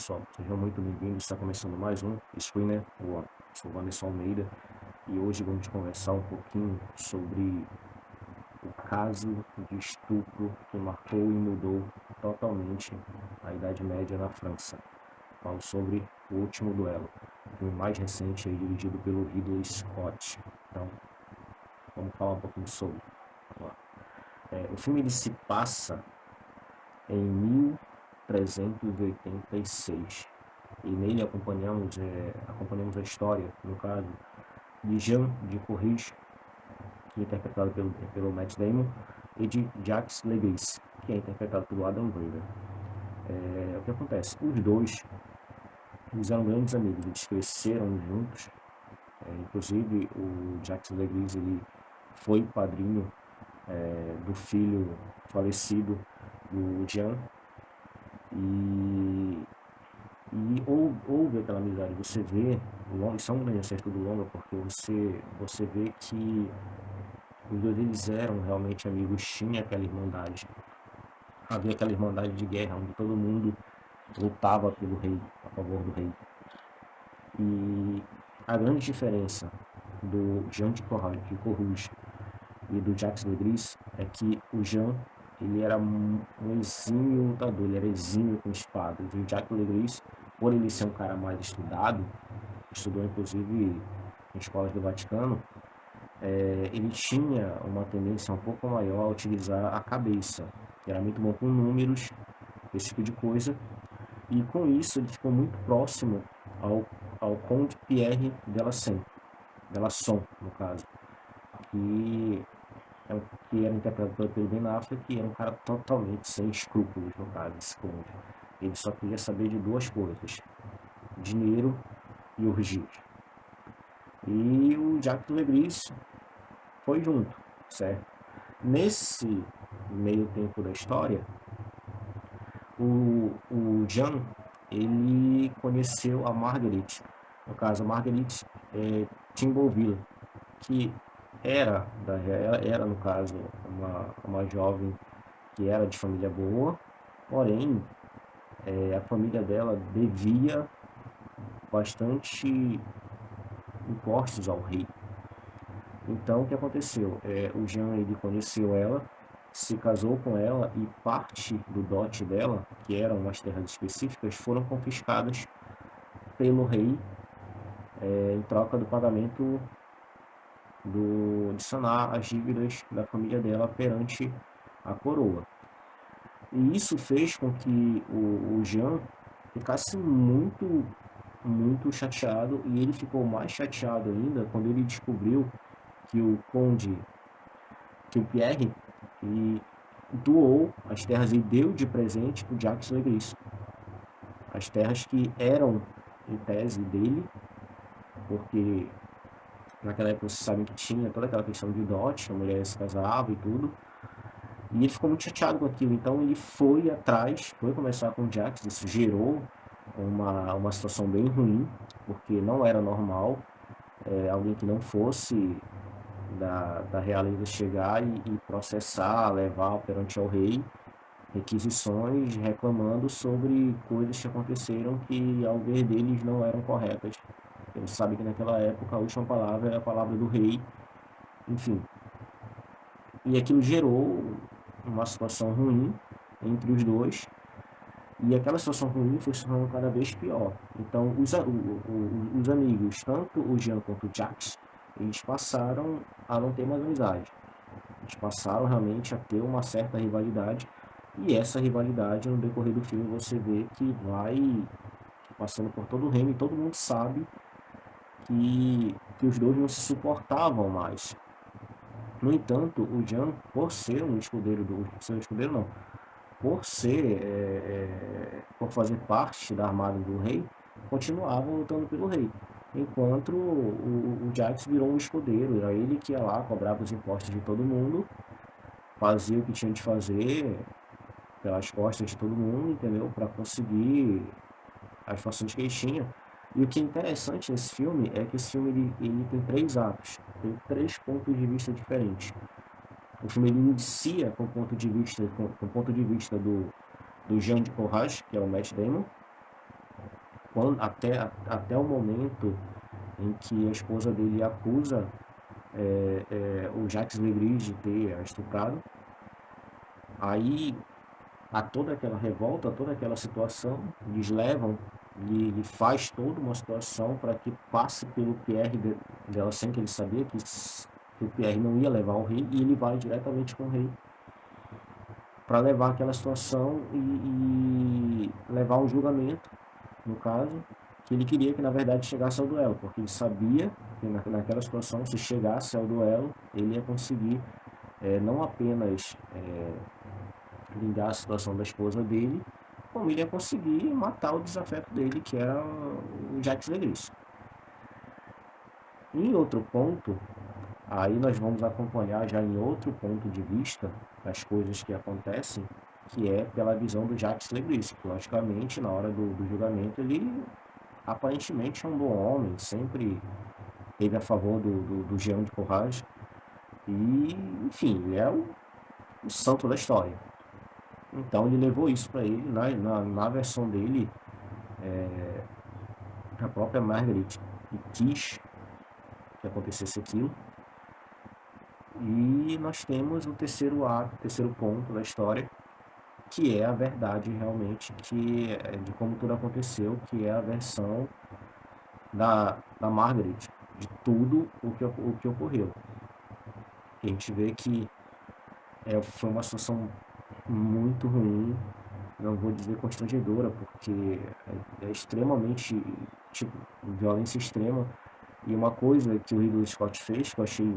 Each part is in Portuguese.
pessoal, sejam muito bem-vindos. Está começando mais um Screener. Eu sou Vanessa Almeida e hoje vamos conversar um pouquinho sobre o caso de estupro que marcou e mudou totalmente a Idade Média na França. Falo sobre O Último Duelo, o filme mais recente aí, dirigido pelo Ridley Scott. Então, vamos falar um pouquinho sobre. Vamos lá. O filme ele se passa em 1386 e nele acompanhamos a história, no caso, de Jean de Courrèges, que é interpretado pelo Matt Damon, e de Jacques Legris, que é interpretado pelo Adam Driver. O que acontece? Os dois eram grandes amigos, eles cresceram juntos, inclusive o Jacques Legris ele foi padrinho do filho falecido do Jean, e houve aquela amizade. Você vê, isso é um grande acerto do longa, porque você vê que os dois eles eram realmente amigos, tinha aquela irmandade. Havia aquela irmandade de guerra, onde todo mundo lutava pelo rei, a favor do rei. E a grande diferença do Jean de Courrèges e do Jacques Legris é que o Jean ele era um exímio lutador, ele era exímio com espadas. E o Jacques Legris, por ele ser um cara mais estudado, estudou inclusive em escolas do Vaticano, ele tinha uma tendência um pouco maior a utilizar a cabeça, que era muito bom com números, esse tipo de coisa, e com isso ele ficou muito próximo ao Conde Pierre Delasson, no caso, que era interpretado pelo Ben Affleck, que era um cara totalmente sem escrúpulos, no caso, esse Conde. Ele só queria saber de duas coisas: dinheiro e orgias. E o Jacques Legris foi junto, certo? Nesse meio tempo da história, o Jean, ele conheceu a Marguerite, no caso, a Marguerite Thimbleville, que era, no caso, uma jovem que era de família boa, porém, a família dela devia bastante impostos ao rei. Então, o que aconteceu? O Jean ele conheceu ela, se casou com ela e parte do dote dela, que eram umas terras específicas, foram confiscadas pelo rei em troca do pagamento de sanar as dívidas da família dela perante a coroa. E isso fez com que o Jean ficasse muito, muito chateado, e ele ficou mais chateado ainda quando ele descobriu que o Pierre, e doou as terras e deu de presente para o Jacques Legris. As terras que eram, em tese, dele, porque naquela época vocês sabem que tinha toda aquela questão de dote, a mulher se casava e tudo. E ele ficou muito chateado com aquilo, então ele foi atrás, foi conversar com o Jacques. Isso gerou uma situação bem ruim, porque não era normal alguém que não fosse da realeza chegar e processar, levar perante ao rei requisições reclamando sobre coisas que aconteceram que, ao ver deles, não eram corretas. Eles sabem que naquela época a última palavra é a palavra do rei, enfim. E aquilo gerou uma situação ruim entre os dois, e aquela situação ruim foi se tornando cada vez pior. Então, os amigos, tanto o Jean quanto o Jacques, eles passaram a não ter mais amizade. Eles passaram realmente a ter uma certa rivalidade, e essa rivalidade, no decorrer do filme, você vê que vai passando por todo o reino, e todo mundo sabe que os dois não se suportavam mais. No entanto, o Jean, por ser um escudeiro por fazer parte da armada do rei, continuava lutando pelo rei. Enquanto o Jacques virou um escudeiro, era ele que ia lá, cobrava os impostos de todo mundo, fazia o que tinha de fazer pelas costas de todo mundo, entendeu? Para conseguir as fações que ele tinha. E o que é interessante nesse filme é que esse filme ele tem 3 atos, tem 3 pontos de vista diferentes. O filme ele inicia com o ponto de vista do Jean de Courrèges, que é o Matt Damon. até o momento em que a esposa dele acusa o Jacques Legris de ter a estuprado. Aí a toda aquela revolta, toda aquela situação, eles levam e faz toda uma situação para que passe pelo Pierre dela sem que ele sabia que o Pierre não ia levar o rei, e ele vai diretamente com o rei para levar aquela situação e levar um julgamento, no caso, que ele queria que na verdade chegasse ao duelo, porque ele sabia que naquela situação, se chegasse ao duelo, ele ia conseguir não apenas vingar a situação da esposa dele, como ele ia conseguir matar o desafeto dele, que era o Jacques Legris. Em outro ponto, aí nós vamos acompanhar já em outro ponto de vista as coisas que acontecem, que é pela visão do Jacques Legris, que logicamente na hora do julgamento ele aparentemente é um bom homem, sempre esteve a favor do Jean de Courage, e enfim, ele é o santo da história. Então ele levou isso para ele, na versão dele, a própria Margaret quis que acontecesse aquilo. E nós temos o terceiro ato, o terceiro ponto da história, que é a verdade realmente de como tudo aconteceu, que é a versão da Margaret, de tudo o que ocorreu. E a gente vê que foi uma situação muito ruim, não vou dizer constrangedora, porque é extremamente, tipo, violência extrema. E uma coisa que o Ridley Scott fez, que eu achei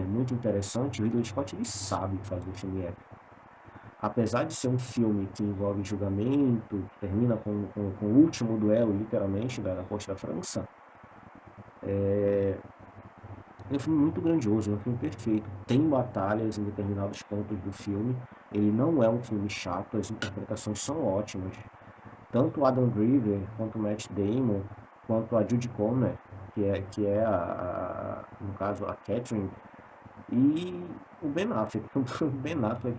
muito interessante, o Ridley Scott ele sabe fazer filme épico. Apesar de ser um filme que envolve julgamento, que termina com o último duelo, literalmente, da Costa da França, é um filme muito grandioso, é um filme perfeito. Tem batalhas em determinados pontos do filme. Ele não é um filme chato, as interpretações são ótimas. Tanto o Adam Driver, quanto o Matt Damon, quanto a Judy Comer, que é no caso, a Catherine, e o Ben Affleck. O Ben Affleck,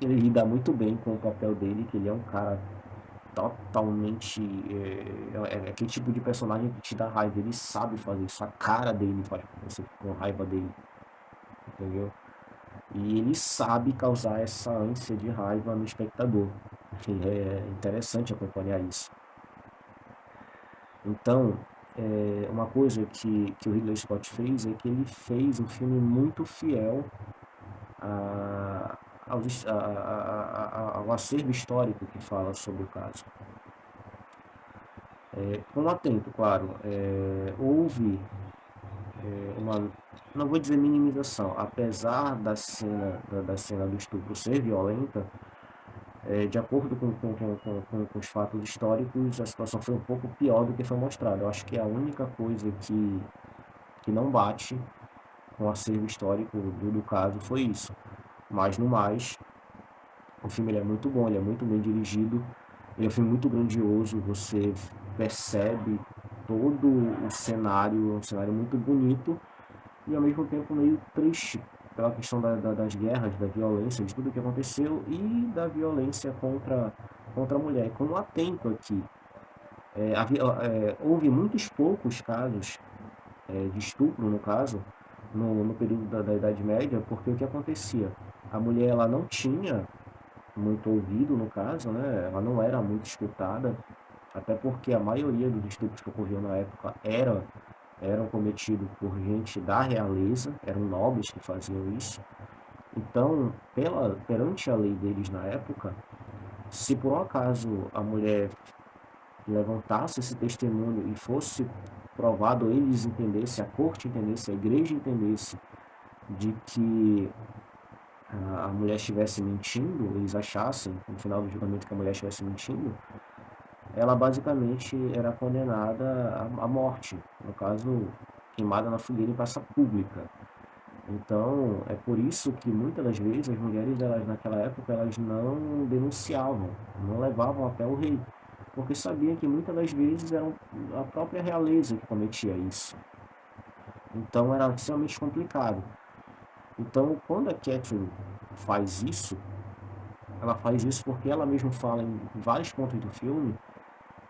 ele lida muito bem com o papel dele, que ele é um cara totalmente. É aquele tipo de personagem que te dá raiva. Ele sabe fazer isso, a cara dele faz você com raiva dele, entendeu? E ele sabe causar essa ânsia de raiva no espectador. É interessante acompanhar isso. Então, uma coisa que o Ridley Scott fez é que ele fez um filme muito fiel ao acervo histórico que fala sobre o caso. Com um atento, claro, houve uma, não vou dizer minimização, apesar da cena do estupro ser violenta, de acordo com os fatos históricos, a situação foi um pouco pior do que foi mostrado. Eu acho que a única coisa que não bate com o acervo histórico do caso foi isso. Mas, no mais, o filme ele é muito bom, ele é muito bem dirigido, ele é um filme muito grandioso, você percebe todo o cenário, um cenário muito bonito e ao mesmo tempo meio triste pela questão das guerras, da violência, de tudo que aconteceu e da violência contra a mulher. E como atento aqui, houve muitos poucos casos de estupro, no caso, no período da Idade Média, porque o que acontecia? A mulher ela não tinha muito ouvido, no caso, né? Ela não era muito escutada, até porque a maioria dos estupros que ocorriam na época eram cometidos por gente da realeza, eram nobres que faziam isso. Então, perante a lei deles na época, se por um acaso a mulher levantasse esse testemunho e fosse provado, eles entendessem, a corte entendesse, a igreja entendesse de que a mulher estivesse mentindo, eles achassem, no final do julgamento, que a mulher estivesse mentindo, ela basicamente era condenada à morte, no caso, queimada na fogueira em praça pública. Então, é por isso que muitas das vezes as mulheres, elas, naquela época, elas não denunciavam, não levavam até o rei, porque sabiam que muitas das vezes era a própria realeza que cometia isso. Então, era extremamente complicado. Então, quando a Catherine faz isso, ela faz isso porque ela mesma fala em vários pontos do filme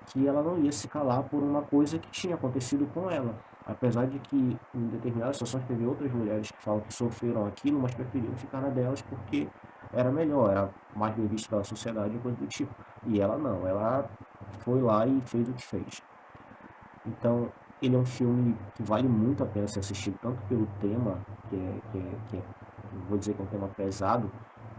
que ela não ia se calar por uma coisa que tinha acontecido com ela. Apesar de que em determinadas situações teve outras mulheres que falam que sofreram aquilo, mas preferiram ficar na delas porque era melhor, era mais bem visto pela sociedade e coisa do tipo. E ela não, ela foi lá e fez o que fez. Então, ele é um filme que vale muito a pena ser assistido, tanto pelo tema, não vou dizer que é um tema pesado,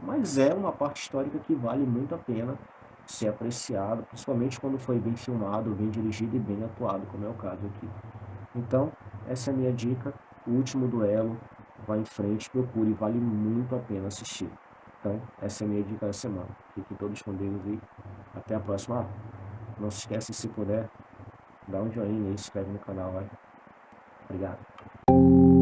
mas é uma parte histórica que vale muito a pena ser apreciado, principalmente quando foi bem filmado, bem dirigido e bem atuado, como é o caso aqui. Então, essa é a minha dica. O Último Duelo, vá em frente, procure, vale muito a pena assistir. Então, essa é a minha dica da semana. Fiquem todos com Deus e até a próxima. Não se esqueça, se puder, dá um joinha aí, se inscreve no canal, vai. Obrigado.